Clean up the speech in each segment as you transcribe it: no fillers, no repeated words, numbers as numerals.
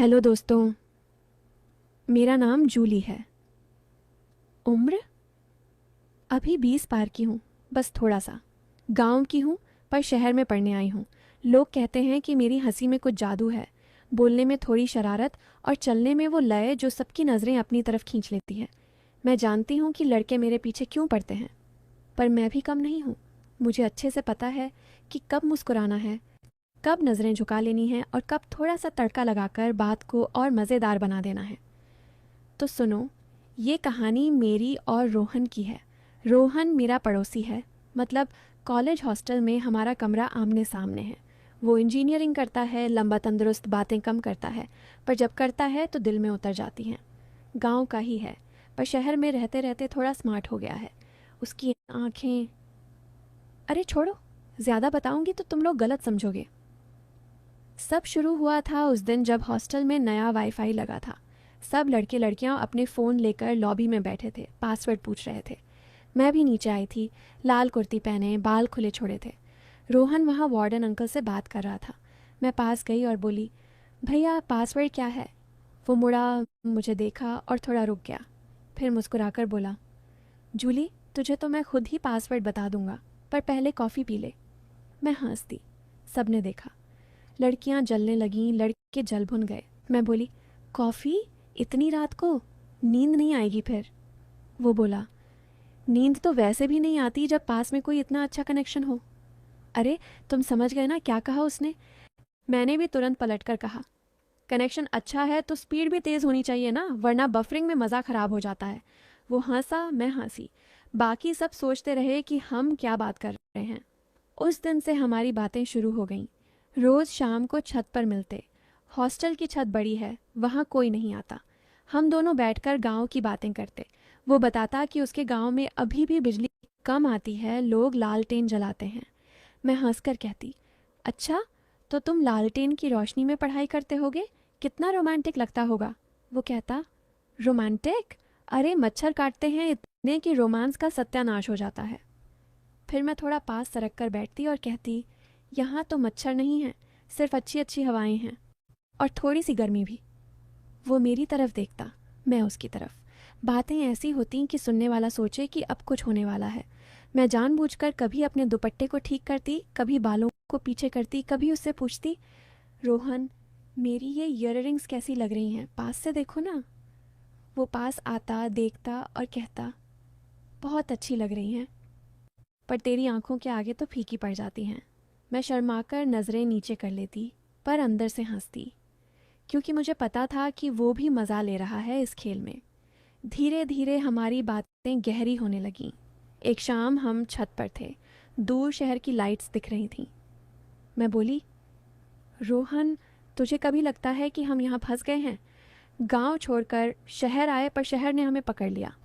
Hello दोस्तों, मेरा नाम जूली है। उम्र अभी 20 पार की हूँ, बस थोड़ा सा। गांव की हूँ पर शहर में पढ़ने आई हूँ। लोग कहते हैं कि मेरी हंसी में कुछ जादू है, बोलने में थोड़ी शरारत और चलने में वो लय जो सबकी नज़रें अपनी तरफ खींच लेती है। मैं जानती हूँ कि लड़के मेरे पीछे क्यों पड़ते हैं, पर मैं भी कम नहीं हूँ। मुझे अच्छे से पता है कि कब मुस्कुराना है, कब नज़रें झुका लेनी है और कब थोड़ा सा तड़का लगाकर बात को और मज़ेदार बना देना है। तो सुनो, ये कहानी मेरी और रोहन की है। रोहन मेरा पड़ोसी है, मतलब कॉलेज हॉस्टल में हमारा कमरा आमने सामने है। वो इंजीनियरिंग करता है, लंबा तंदुरुस्त, बातें कम करता है, पर जब करता है तो दिल में उतर जाती हैं। गांव का ही है, पर शहर में रहते रहते थोड़ा स्मार्ट हो गया है। उसकी आंखें, अरे छोड़ो, ज़्यादा बताऊंगी तो तुम लोग गलत समझोगे। सब शुरू हुआ था उस दिन जब हॉस्टल में नया वाईफाई लगा था। सब लड़के लड़कियां अपने फ़ोन लेकर लॉबी में बैठे थे, पासवर्ड पूछ रहे थे। मैं भी नीचे आई थी, लाल कुर्ती पहने, बाल खुले छोड़े थे। रोहन वहाँ वार्डन अंकल से बात कर रहा था। मैं पास गई और बोली, भैया पासवर्ड क्या है? वो मुड़ा, मुझे देखा और थोड़ा रुक गया, फिर मुस्कुराकर बोला, जूली, तुझे तो मैं खुद ही पासवर्ड बता दूंगा, पर पहले कॉफ़ी पी ले। मैं हंस दी। सब ने देखा। लड़कियां जलने लगीं, लड़के जल भुन गए। मैं बोली, कॉफ़ी? इतनी रात को? नींद नहीं आएगी फिर? वो बोला, नींद तो वैसे भी नहीं आती जब पास में कोई इतना अच्छा कनेक्शन हो। अरे, तुम समझ गए ना क्या कहा उसने? मैंने भी तुरंत पलट कर कहा, कनेक्शन अच्छा है तो स्पीड भी तेज़ होनी चाहिए ना, वरना बफरिंग में मज़ा ख़राब हो जाता है। वो हंसा, मैं हंसी। बाकी सब सोचते रहे कि हम क्या बात कर रहे हैं। उस दिन से हमारी बातें शुरू हो गईं। रोज़ शाम को छत पर मिलते। हॉस्टल की छत बड़ी है, वहाँ कोई नहीं आता। हम दोनों बैठकर गांव की बातें करते। वो बताता कि उसके गांव में अभी भी बिजली कम आती है, लोग लालटेन जलाते हैं। मैं हंसकर कहती, अच्छा, तो तुम लालटेन की रोशनी में पढ़ाई करते होगे? कितना रोमांटिक लगता होगा। वो कहता, रोमांटिक? अरे मच्छर काटते हैं इतने कि रोमांस का सत्यानाश हो जाता है। फिर मैं थोड़ा पास सरक कर बैठती और कहती, यहाँ तो मच्छर नहीं है, सिर्फ अच्छी अच्छी हवाएं हैं, और थोड़ी सी गर्मी भी। वो मेरी तरफ देखता, मैं उसकी तरफ। बातें ऐसी होती कि सुनने वाला सोचे कि अब कुछ होने वाला है। मैं जानबूझकर कभी अपने दुपट्टे को ठीक करती, कभी बालों को पीछे करती, कभी उससे पूछती, रोहन, मेरी ये ईयररिंग्स कैसी लग रही हैं, पास से देखो ना। वो पास आता, देखता और कहता, बहुत अच्छी लग रही हैं, पर तेरी आंखों के आगे तो फीकी पड़ जाती हैं। मैं शर्माकर नज़रें नीचे कर लेती, पर अंदर से हंसती, क्योंकि मुझे पता था कि वो भी मज़ा ले रहा है इस खेल में। धीरे धीरे हमारी बातें गहरी होने लगीं। एक शाम हम छत पर थे, दूर शहर की लाइट्स दिख रही थीं। मैं बोली, रोहन, तुझे कभी लगता है कि हम यहाँ फंस गए हैं? गांव छोड़कर शहर आए पर शहर ने हमें पकड़ लिया।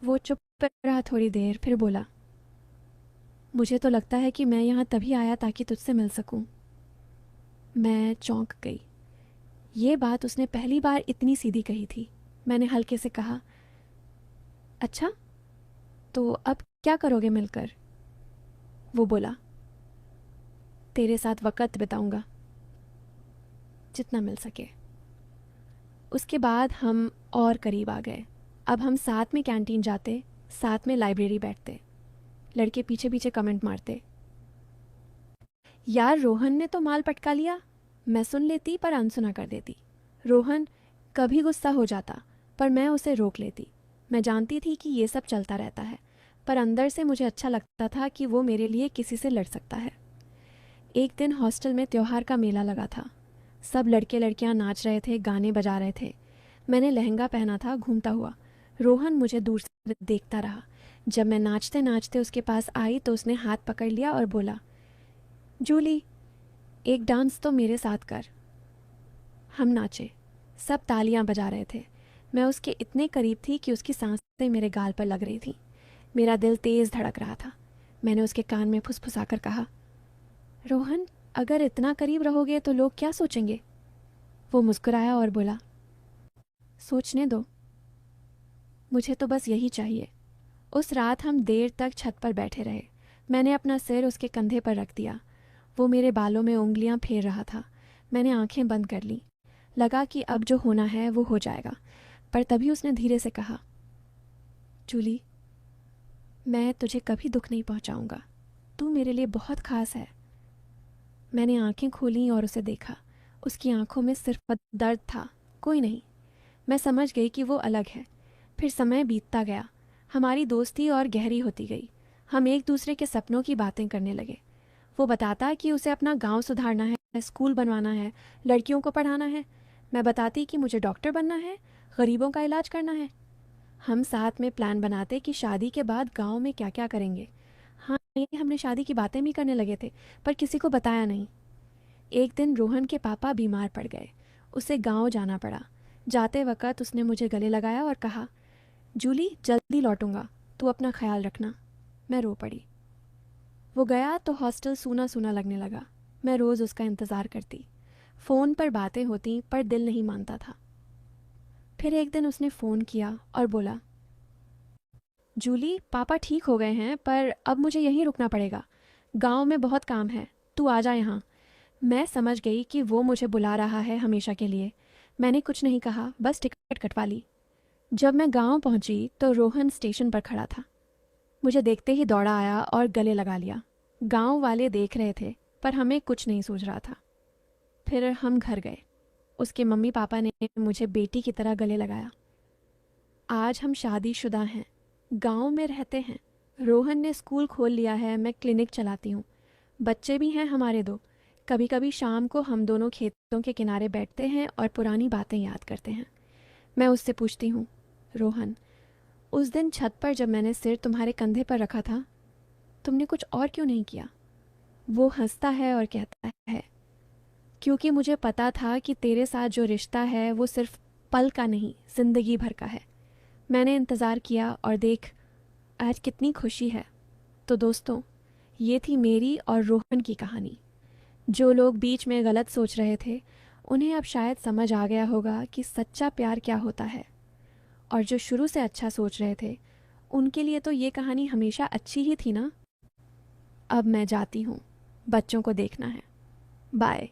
वो चुप रहा थोड़ी देर, फिर बोला, मुझे तो लगता है कि मैं यहाँ तभी आया ताकि तुझसे मिल सकूं। मैं चौंक गई। ये बात उसने पहली बार इतनी सीधी कही थी। मैंने हल्के से कहा, अच्छा, तो अब क्या करोगे मिलकर? वो बोला, तेरे साथ वक़्त बिताऊंगा, जितना मिल सके। उसके बाद हम और करीब आ गए। अब हम साथ में कैंटीन जाते, साथ में लाइब्रेरी बैठते। लड़के पीछे पीछे कमेंट मारते, यार रोहन ने तो माल पटका लिया। मैं सुन लेती पर अनसुना कर देती। रोहन कभी गुस्सा हो जाता, पर मैं उसे रोक लेती। मैं जानती थी कि ये सब चलता रहता है, पर अंदर से मुझे अच्छा लगता था कि वो मेरे लिए किसी से लड़ सकता है। एक दिन हॉस्टल में त्योहार का मेला लगा था। सब लड़के लड़कियां नाच रहे थे, गाने बजा रहे थे। मैंने लहंगा पहना था, घूमता हुआ। रोहन मुझे दूर से देखता रहा। जब मैं नाचते नाचते उसके पास आई तो उसने हाथ पकड़ लिया और बोला, जूली, एक डांस तो मेरे साथ कर। हम नाचे। सब तालियां बजा रहे थे। मैं उसके इतने करीब थी कि उसकी सांसें मेरे गाल पर लग रही थीं। मेरा दिल तेज़ धड़क रहा था। मैंने उसके कान में फुसफुसाकर कहा, रोहन, अगर इतना करीब रहोगे तो लोग क्या सोचेंगे? वो मुस्कुराया और बोला, सोचने दो, मुझे तो बस यही चाहिए। उस रात हम देर तक छत पर बैठे रहे। मैंने अपना सिर उसके कंधे पर रख दिया। वो मेरे बालों में उंगलियां फेर रहा था। मैंने आंखें बंद कर लीं। लगा कि अब जो होना है वो हो जाएगा, पर तभी उसने धीरे से कहा, जूली, मैं तुझे कभी दुख नहीं पहुंचाऊंगा। तू मेरे लिए बहुत खास है। मैंने आंखें खोली और उसे देखा। उसकी आंखों में सिर्फ दर्द था, कोई नहीं। मैं समझ गई कि वो अलग है। फिर समय बीतता गया, हमारी दोस्ती और गहरी होती गई। हम एक दूसरे के सपनों की बातें करने लगे। वो बताता कि उसे अपना गांव सुधारना है, स्कूल बनवाना है, लड़कियों को पढ़ाना है। मैं बताती कि मुझे डॉक्टर बनना है, गरीबों का इलाज करना है। हम साथ में प्लान बनाते कि शादी के बाद गांव में क्या क्या करेंगे। हाँ, ये हमने शादी की बातें भी करने लगे थे, पर किसी को बताया नहीं। एक दिन रोहन के पापा बीमार पड़ गए। उसे गांव जाना पड़ा। जाते वक्त उसने मुझे गले लगाया और कहा, जूली, जल्दी लौटूंगा, तू अपना ख्याल रखना। मैं रो पड़ी। वो गया तो हॉस्टल सूना सूना लगने लगा। मैं रोज़ उसका इंतज़ार करती। फ़ोन पर बातें होती, पर दिल नहीं मानता था। फिर एक दिन उसने फ़ोन किया और बोला, जूली, पापा ठीक हो गए हैं, पर अब मुझे यहीं रुकना पड़ेगा। गांव में बहुत काम है, तू आ जा यहाँ। मैं समझ गई कि वो मुझे बुला रहा है हमेशा के लिए। मैंने कुछ नहीं कहा, बस टिकट कटवा ली। जब मैं गांव पहुंची तो रोहन स्टेशन पर खड़ा था। मुझे देखते ही दौड़ा आया और गले लगा लिया। गांव वाले देख रहे थे, पर हमें कुछ नहीं सूझ रहा था। फिर हम घर गए। उसके मम्मी पापा ने मुझे बेटी की तरह गले लगाया। आज हम शादीशुदा हैं, गांव में रहते हैं। रोहन ने स्कूल खोल लिया है, मैं क्लिनिक चलाती हूँ। बच्चे भी हैं हमारे दो। कभी कभी शाम को हम दोनों खेतों के किनारे बैठते हैं और पुरानी बातें याद करते हैं। मैं उससे पूछती हूँ, रोहन, उस दिन छत पर जब मैंने सिर तुम्हारे कंधे पर रखा था, तुमने कुछ और क्यों नहीं किया? वो हंसता है और कहता है, क्योंकि मुझे पता था कि तेरे साथ जो रिश्ता है वो सिर्फ पल का नहीं, जिंदगी भर का है। मैंने इंतज़ार किया और देख, आज कितनी खुशी है। तो दोस्तों, ये थी मेरी और रोहन की कहानी। जो लोग बीच में गलत सोच रहे थे, उन्हें अब शायद समझ आ गया होगा कि सच्चा प्यार क्या होता है। और जो शुरू से अच्छा सोच रहे थे, उनके लिए तो ये कहानी हमेशा अच्छी ही थी ना। अब मैं जाती हूँ, बच्चों को देखना है। बाय।